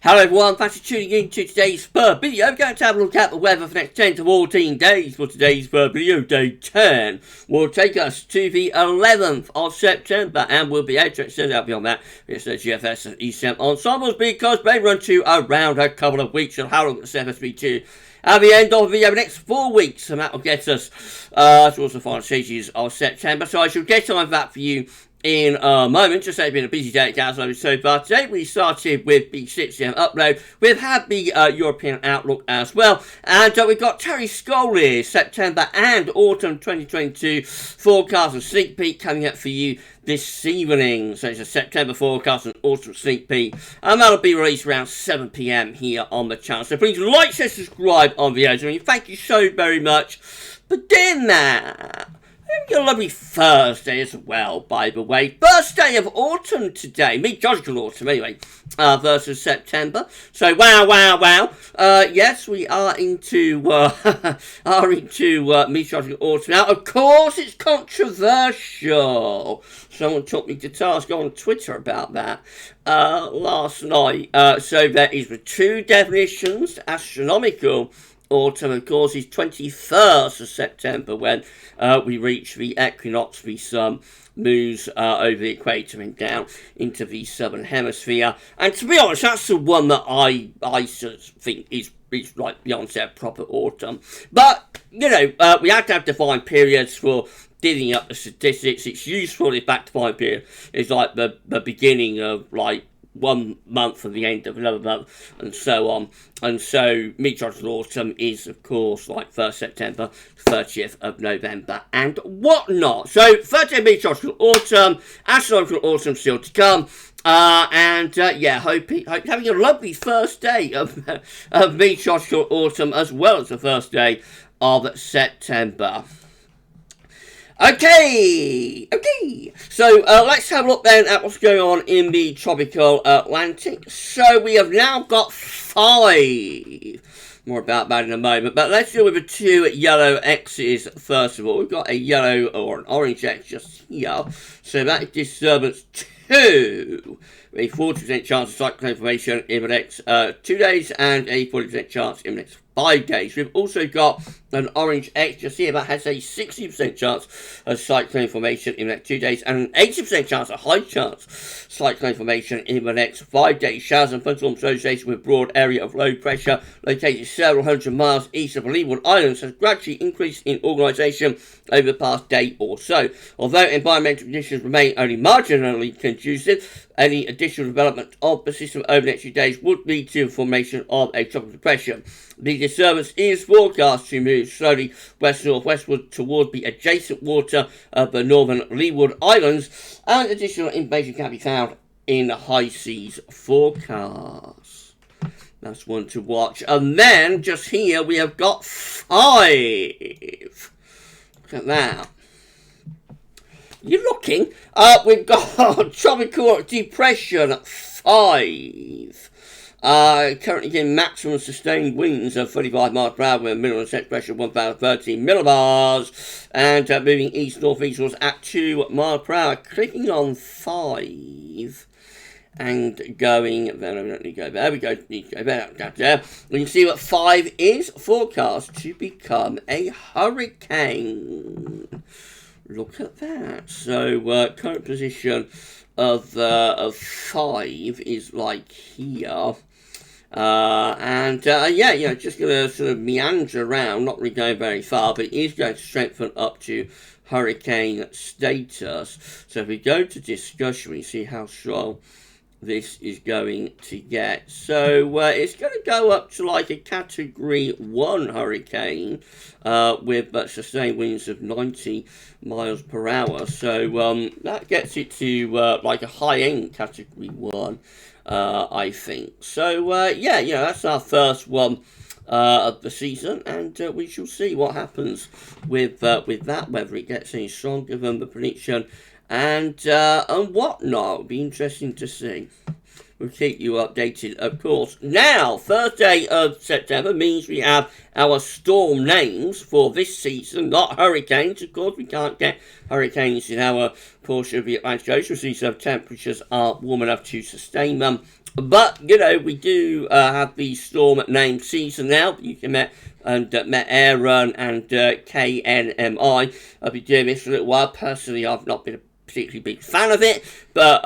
Hello everyone, thanks for tuning in to today's video. We're going to have a look at the weather for the next 10 to 14 days. For today's video, day 10 will take us to the 11th of September, and we'll be able to extend out beyond that. It's the GFS and ECM ensembles because they run to around a couple of weeks. And how long does the be to? At the end of the next 4 weeks, and that will get us towards the final stages of September. So I shall get on that for you in a moment. Just say it's been a busy day at GavsWeatherVids so far. Today we started with the 6am upload. We've had the European outlook as well, and we've got Terry Scully's September and Autumn 2022 forecast and sneak peek coming up for you this evening. So it's a September forecast and Autumn sneak peek, and that'll be released around 7pm here on the channel. So please like, share, subscribe on videos. I mean, thank you so very much for doing that. Having a lovely Thursday as well, by the way. First day of autumn today. Meteorological autumn, anyway. Versus September. So, wow. Yes, we are into, meteorological autumn. Now, of course, it's controversial. Someone took me to task on Twitter about that last night. So, there is the two definitions. Astronomical autumn, of course, is 21st of September when we reach the equinox. The sun moves over the equator and down into the southern hemisphere. And to be honest, that's the one that I sort of think is like the onset of proper autumn. But, you know, we have to have defined periods for divvying up the statistics. It's useful if that defined period is like the beginning of, like, 1 month and the end of another month, and so on. And so meteorological autumn is, of course, like 1st September, 30th of November, and whatnot. So 30th meteorological autumn, astronomical autumn still to come. Yeah, hope having a lovely first day of meteorological autumn as well as the first day of September. Okay. So let's have a look then at what's going on in the tropical Atlantic. So we have now got 5. More about that in a moment. But let's deal with the 2 yellow X's first of all. We've got a yellow or an orange X just here. So that is disturbance 2. A 40% chance of cyclone formation in the next 2 days and a 40% chance in the next 5 days. We've also got an orange X just here that has a 60% chance of cyclone formation in the next 2 days and an 80% chance, a high chance, cyclone formation in the next 5 days. Showers and thunderstorms associated with broad area of low pressure located several hundred miles east of the Leeward Islands has gradually increased in organisation over the past day or so. Although environmental conditions remain only marginally conducive, any additional development of the system over the next few days would lead to the formation of a tropical depression. The disturbance is forecast to move slowly west-northwestward toward the adjacent water of the northern Leeward Islands, and additional information can be found in the high seas forecast. That's one to watch. And then, just here, we have got 5. Look at that. You're looking. We've got tropical depression 5. Currently getting maximum sustained winds of 35 miles per hour with a minimum set pressure of 1,013 millibars, and moving east-northeastwards at 2 miles per hour. Clicking on 5 and going, then I don't need to go there. We go, need to go there. We can see what 5 is forecast to become a hurricane. Look at that. So current position of 5 is like here. Yeah, just going to sort of meander around, not really going very far, but it is going to strengthen up to hurricane status. So if we go to discussion, we see how strong this is going to get. So it's going to go up to like a category 1 hurricane with sustained winds of 90 miles per hour. So that gets it to like a high-end category 1, I think. So that's our first one of the season, and we shall see what happens with that, whether it gets any stronger than the prediction and whatnot. It'll be interesting to see. we'll keep you updated, of course. Now, Thursday of September means we have our storm names for this season, not hurricanes. Of course, we can't get hurricanes in our portion of the Atlantic Ocean. These temperatures are warm enough to sustain them. But, you know, we do have the storm name season now. You can Met Aaron and KNMI. I've been doing this for a little while. Personally, I've not been a particularly big fan of it, but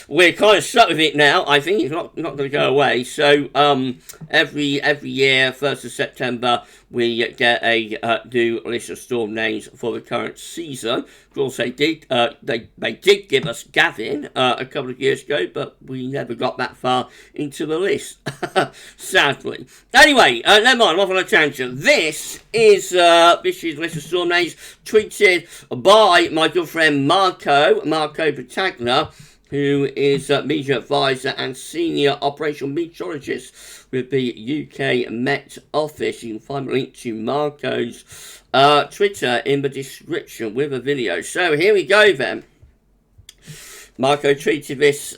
we're kind of stuck with it now. I think it's not going to go away. So every year, 1st of September, we get a new list of storm names for the current season. Of course, they did give us Gavin a couple of years ago, but we never got that far into the list, sadly. Anyway, never mind, I'm off on a tangent. This is a list of storm names tweeted by my good friend Marco Battaglia, who is media advisor and senior operational meteorologist with the UK Met Office. You can find the link to Marco's Twitter in the description with a video. So here we go then. Marco tweeted this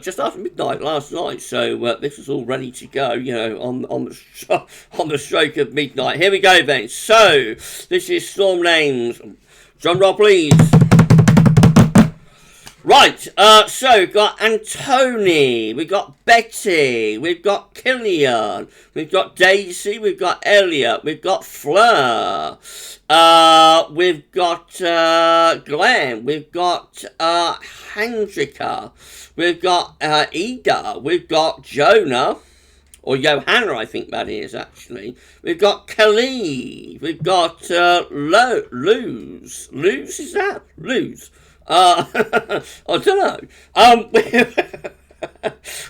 just after midnight last night, so this is all ready to go, you know, on the stroke of midnight. Here we go then. So this is storm names. Drum roll, please. Right, so we've got Anthony, we've got Betty, we've got Killian, we've got Daisy, we've got Elliot, we've got Fleur, we've got Glenn, we've got Hendrika, we've got Ida, we've got Jonah, or Johanna, I think that is, actually. We've got Khalid, we've got Luz, is that? Luz. I don't know.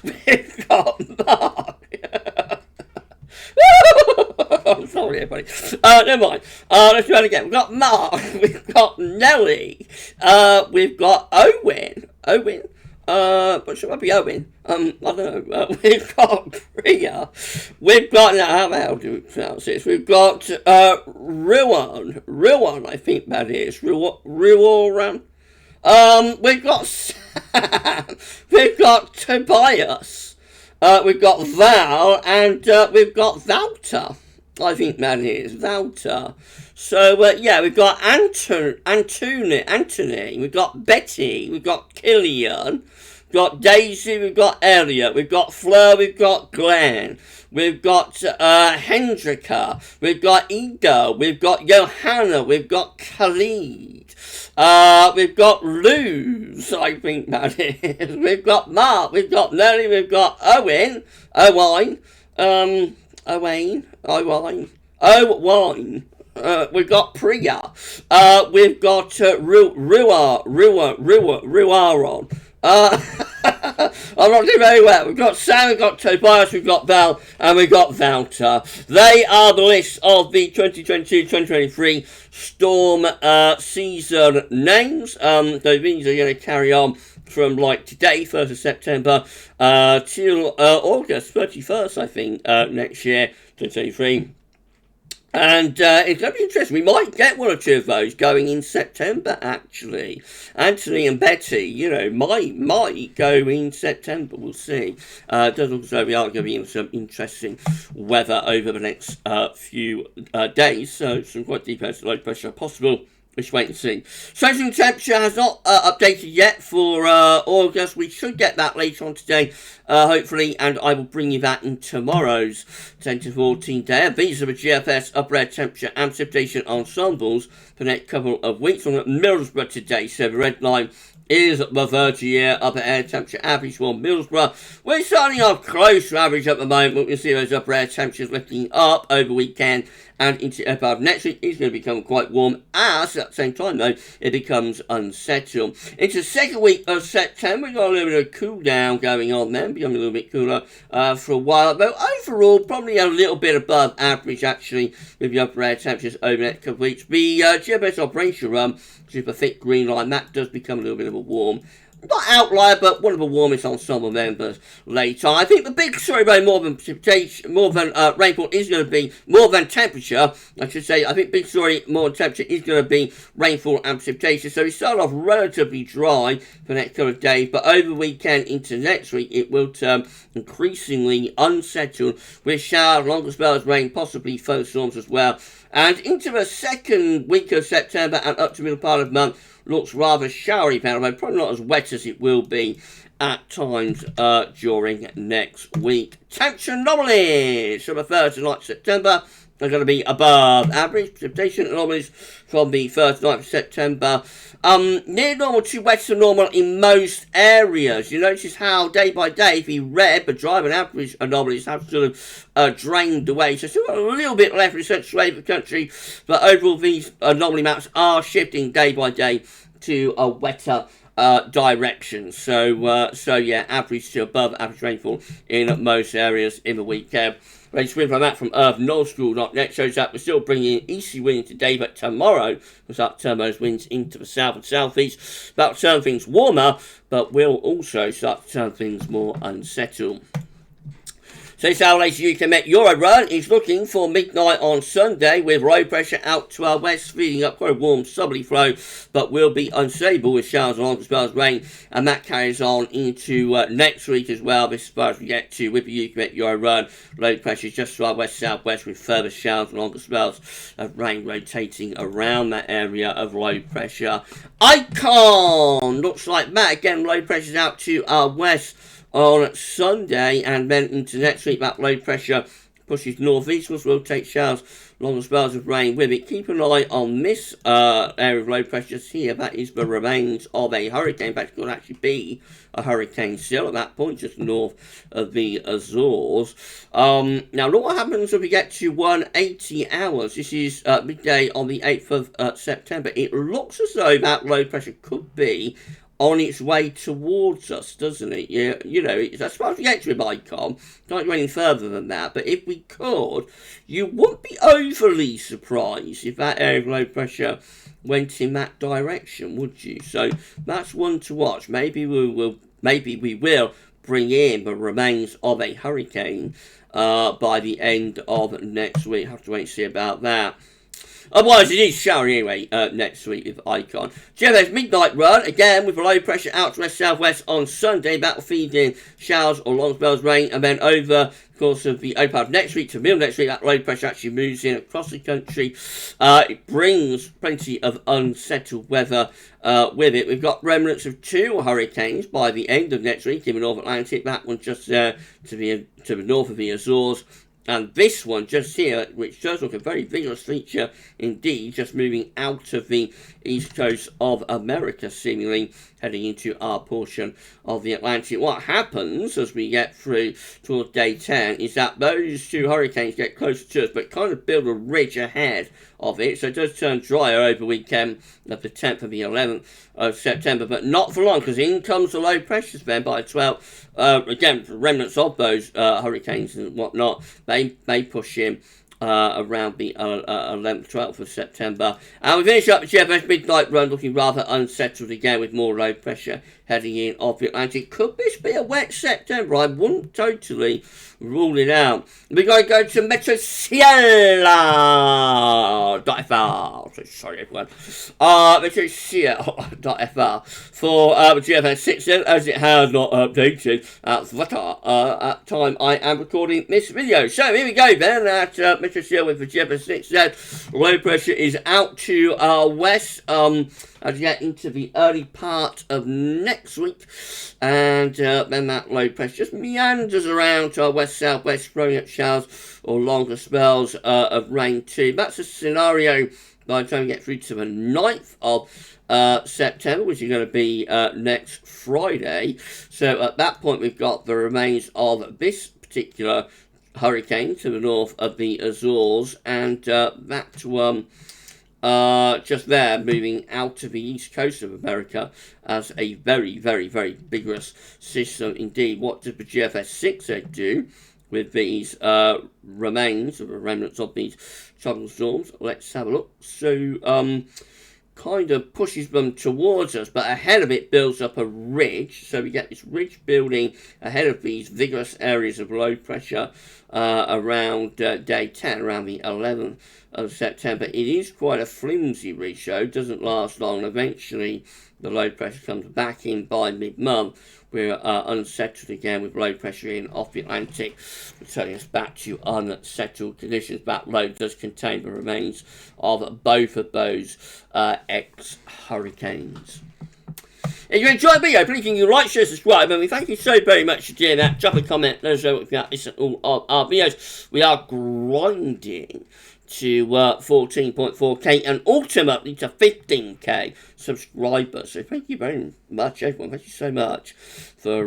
We've got Mark. I'm sorry, everybody. Never mind. Let's try it again. We've got Mark. We've got Nelly. We've got Owen. But should I be Owen? I don't know. We've got Priya. We've got, how do we pronounce this? We've got Ruan, I think that is. Ruan. We've got Sam, we've got Tobias, we've got Val, and we've got Valter. I think that is Valter. So yeah, we've got Anthony, we've got Betty, we've got Killian, we've got Daisy, we've got Elliot, we've got Fleur, we've got Glenn, we've got Hendrika, we've got Ida, we've got Johanna, we've got Khalid. We've got Luz, I think that is. We've got Mark, we've got Nelly, we've got Owen, we've got Priya, we've got Ruaron. I'm not doing very well. We've got Sam, we've got Tobias, we've got Val, and we've got Valter. They are the list of the 2022-2023 storm season names. So these are going to carry on from like today, 1st of September, till August 31st, I think, next year, 2023. And it's going to be interesting. We might get one or two of those going in September, actually. Anthony and Betty, you know, might go in September. We'll see. It does look as though we are going to be in some interesting weather over the next few days. So some quite deep low pressure possible. Let's wait and see. Surging temperature has not updated yet for August. We should get that later on today, hopefully, and I will bring you that in tomorrow's 10 to 14 day. These are the GFS upper air temperature and precipitation ensembles for the next couple of weeks. On Middlesbrough today, so the red line is the Virginia upper air temperature average for Middlesbrough. We're starting off close to average at the moment, but we'll see those upper air temperatures lifting up over the weekend and into above next week. It's going to become quite warm as at the same time though it becomes unsettled. Into the second week of September, we've got a little bit of cool down going on then, becoming a little bit cooler for a while, but overall probably a little bit above average actually with the upper air temperatures over the next couple of weeks. The GFS operation run, which is the thick green line, that does become a little bit of a warm not outlier, but one of the warmest ensemble members later. I think the big story about more than precipitation, more than rainfall is going to be more than temperature. I should say, I think big story more than temperature is going to be rainfall and precipitation. So we start off relatively dry for the next couple of days, but over the weekend into next week, it will turn increasingly unsettled with showers, longer spells of rain, possibly thunderstorms as well. And into the second week of September and up to the middle part of the month, looks rather showery, although probably not as wet as it will be at times during next week. Temperature anomalies for the Thursday night of September are going to be above average. Precipitation anomalies from the first night of September. Near normal to wet to normal in most areas. You notice how day by day the red but dry and average anomalies have sort of drained away. So still got a little bit left in central swathe of the country, but overall these anomaly maps are shifting day by day to a wetter direction. So yeah, average to above average rainfall in most areas in the weekend. Latest wind from that from earthnullschool.net shows that we're still bringing in easterly wind today, but tomorrow we'll start to turn those winds into the south and southeast. That'll turn things warmer, but will also start to turn things more unsettled. So this our latest UK Met Euro run is looking for midnight on Sunday with low pressure out to our west, feeding up quite a warm southerly flow, but will be unstable with showers and longer spells of rain, and that carries on into next week as well. This as far as we get to with the UK Met Euro run. Low pressure just to our west-southwest with further showers and longer spells of rain rotating around that area of low pressure. Icon looks like that again. Low pressure out to our west on Sunday, and then into next week that low pressure pushes northeast, which will take showers, longer spells of rain with it. Keep an eye on this area of low pressure just here. That is the remains of a hurricane. In fact, it could actually be a hurricane still at that point, just north of the Azores. Now, look what happens when we get to 180 hours. This is midday on the 8th of September. It looks as though that low pressure could be on its way towards us, doesn't it? Yeah, you know, as far as we get to with Icon, can't go any further than that, but if we could, you wouldn't be overly surprised if that area of low pressure went in that direction, would you? So that's one to watch. Maybe we will bring in the remains of a hurricane by the end of next week. Have to wait and see about that. Otherwise, it is showery anyway next week with Icon. GFS midnight run, again with a low pressure out to west-southwest on Sunday. That will feed in showers or long spells of rain. And then over the course of the open part of next week to middle next week, that low pressure actually moves in across the country. It brings plenty of unsettled weather with it. We've got remnants of 2 hurricanes by the end of next week in the North Atlantic. That one just there to the north of the Azores. And this one just here, which does look a very vigorous feature indeed, just moving out of the east coast of America, seemingly heading into our portion of the Atlantic. What happens as we get through towards day 10 is that those 2 hurricanes get closer to us, but kind of build a ridge ahead of it. So it does turn drier over the weekend of the 10th and the 11th of September, but not for long, because in comes the low pressures then by 12. Again, remnants of those hurricanes and whatnot, they push in around the 11th, 12th of September. And we finish up the GFS midnight run looking rather unsettled again with more low pressure heading in off the Atlantic. Could this be a wet September? I wouldn't totally rule it out. We're going to go to metrocielo.fr. Sorry, everyone. Metrocielo.fr for the GFS 6 as it has not updated at time I am recording this video. So here we go then at Metrocielo with the GFS 6Z. Low pressure is out to our west as we get into the early part of next week, and then that low pressure just meanders around to our west-southwest, throwing up showers or longer spells of rain too. That's a scenario by the time we get through to the 9th of September, which is going to be next Friday. So at that point we've got the remains of this particular hurricane to the north of the Azores, and that one just there moving out to the east coast of America as a very, very, very vigorous system indeed. What did the GFS 6Z do with these remains, or the remnants of these tropical storms? Let's have a look. So kind of pushes them towards us, but ahead of it builds up a ridge. So we get this ridge building ahead of these vigorous areas of low pressure around day 10, around the 11th of September. It is quite a flimsy ridge, so it doesn't last long. Eventually, the low pressure comes back in by mid-month. We're unsettled again with low pressure in off the Atlantic, returning us back to unsettled conditions. That low does contain the remains of both of those ex-hurricanes. If you enjoyed the video, please can you like, share, subscribe, and we thank you so very much for doing that. Drop a comment, let us know what you think about all of our videos. We are grinding to 14.4k and ultimately to 15k subscribers. So thank you very much, everyone. Thank you so much for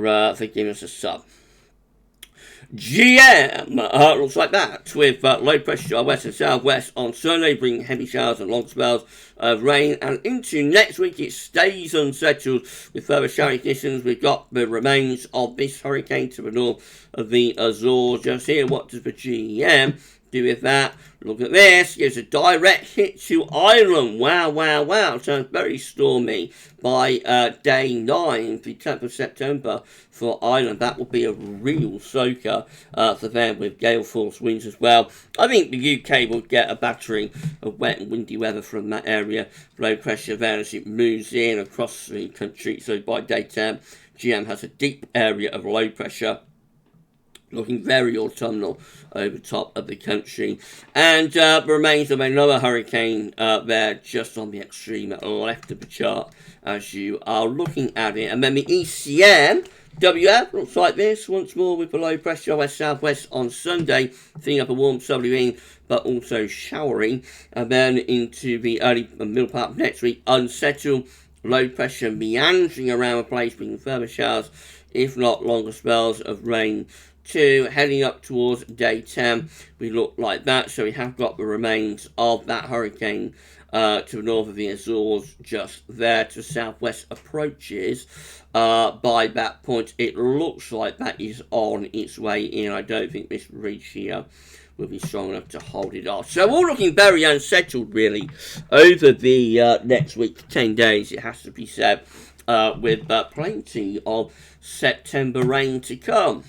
giving us a sub. GM looks like that, with low pressure west and southwest on Sunday, bringing heavy showers and long spells of rain, and into next week it stays unsettled with further showery conditions. We've got the remains of this hurricane to the north of the Azores. Just here, what does the GM do with that? Look at this, gives a direct hit to Ireland. Wow, wow, wow. Sounds very stormy by day 9, the 10th of September for Ireland. That will be a real soaker for them, with gale force winds as well. I think the UK will get a battering of wet and windy weather from that area. Low pressure there as it moves in across the country. So by day 10, GM has a deep area of low pressure, looking very autumnal over top of the country. And the remains of another hurricane there just on the extreme left of the chart as you are looking at it. And then the ECM WF looks like this once more, with the low pressure west-southwest on Sunday, seeing up a warm southerly wind but also showery. And then into the early and middle part of next week, unsettled, low pressure meandering around the place, bringing further showers, if not longer spells of rain. Heading up towards day 10, we look like that. So we have got the remains of that hurricane to the north of the Azores, just there to southwest approaches. By that point, it looks like that is on its way in. I don't think this ridge here will be strong enough to hold it off. So all looking very unsettled, really, over the next week, 10 days, it has to be said, with plenty of September rain to come.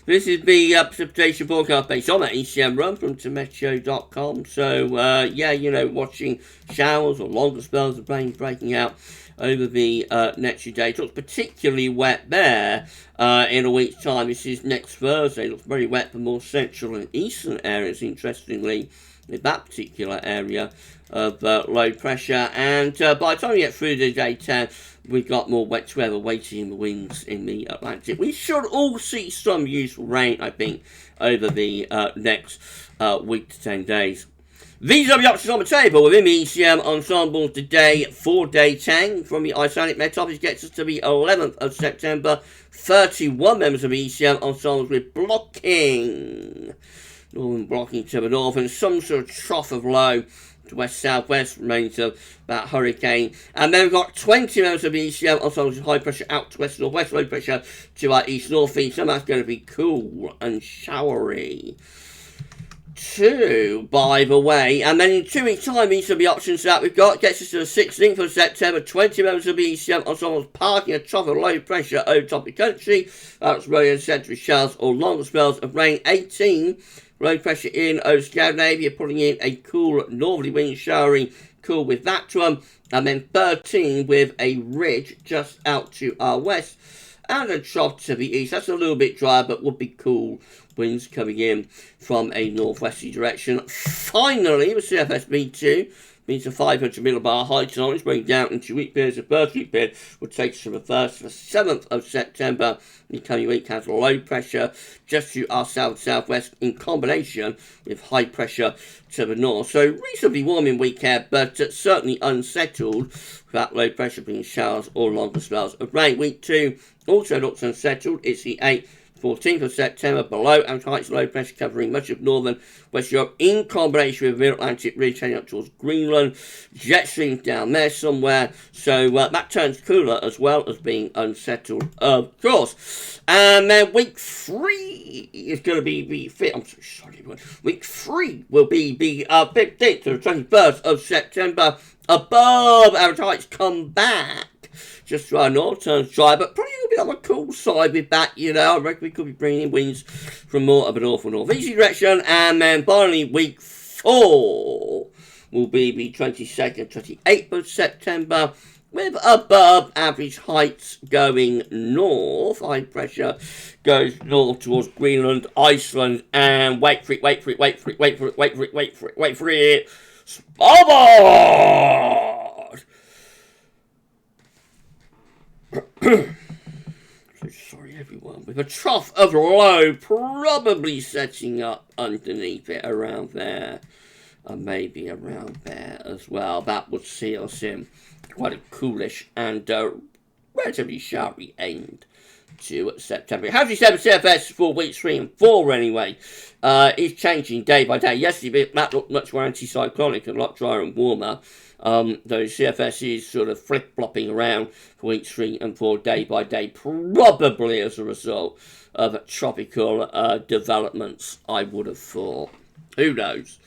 This is the precipitation forecast based on that ECM run from Tometeo.com. So, yeah, you know, watching showers or longer spells of rain breaking out over the next few days. It looks particularly wet there in a week's time. This is next Thursday. It looks very wet for more central and eastern areas, interestingly, in that particular area of low pressure. And by the time we get through to day 10, we've got more wet weather waiting in the winds in the Atlantic. We should all see some useful rain, I think, over the next week to 10 days. These are the options on the table within the ECM ensembles today for day 10. From the Icelandic Met Office gets us to the 11th of September. 31 members of the ECM ensembles with blocking. Northern blocking to the north and some sort of trough of low to west-southwest remains of that hurricane. And then we've got 20 members of the ECM ensembles with high pressure out to west-northwest, low pressure to our east-northeast. And that's going to be cool and showery too, by the way. And then in 2 weeks' time, each of the options that we've got gets us to the 16th of September. 20 members of the ECM ensembles parking a trough of low pressure over top of the country. That's rolling central showers or longer spells of rain. 18 low pressure in over Scandinavia, pulling in a cool northerly wind, showery, cool with that one. And then 13 with a ridge just out to our west and a trough to the east. That's a little bit dry, but would be cool winds coming in from a northwesterly direction. Finally, the CFS-B2 means a 500 millibar high tonight, bringing down into week periods. The first week period will take us from the 1st to the 7th of September. The coming week has low pressure just to our south-southwest in combination with high pressure to the north. So reasonably warm in week air, but certainly unsettled without low pressure bringing showers or longer spells of rain. Week 2 also looks unsettled. It's the 8th 14th of September, below average heights, low pressure covering much of northern West Europe in combination with mid-Atlantic really turning up towards Greenland. Jet streams down there somewhere, so that turns cooler as well as being unsettled, of course. And then week 3 is going to be fit. I'm so sorry, everyone. Week 3 will be the 15th to the 21st of September. Above average heights come back. Just to our north, turns dry, but probably a little bit on the cool side with that, you know. I reckon we could be bringing in winds from more of an awful northeasterly direction. And then finally, week 4 will be the 22nd, 28th of September, with above average heights going north. High pressure goes north towards Greenland, Iceland, and wait for it, Svalbard! So sorry everyone, with a trough of low probably setting up underneath it around there, and maybe around there as well. That would see us in quite a coolish and relatively showery end to September. How's your 7 CFS for weeks 3 and 4 anyway? It's changing day by day. Yesterday that looked much more anticyclonic and a lot drier and warmer. Those CFS is sort of flip-flopping around for weeks 3 and 4 day by day, probably as a result of tropical developments, I would have thought. Who knows?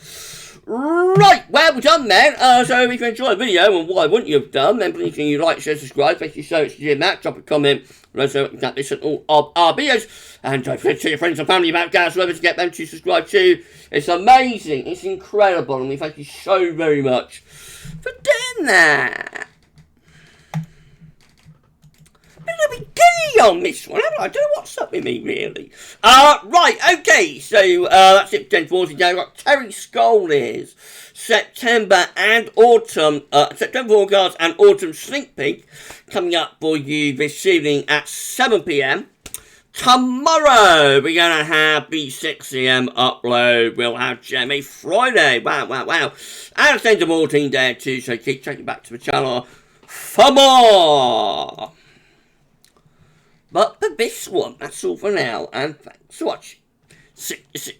Right, well, we're done then. So if you enjoyed the video, and why wouldn't you have done, then please can you like, share, subscribe. Thank you so much for doing that. Drop a comment. Also, you can listen to all of our videos. And don't forget to tell your friends and family about GavsWeatherVids to get them to subscribe too. It's amazing. It's incredible. And we thank you so very much for doing that. I'm a bit giddy on this one, haven't I? I don't know what's up with me, really. Right, okay, so that's it for 1040 today. We've got Terry Scoley's September and Autumn, September forecast and Autumn sneak peek coming up for you this evening at 7 PM. Tomorrow, we're going to have the 6 AM upload. We'll have Jamie Friday. Wow. And a sense of 14 day too, so keep checking back to the channel for more. But for this one, that's all for now, and thanks for watching. See you soon.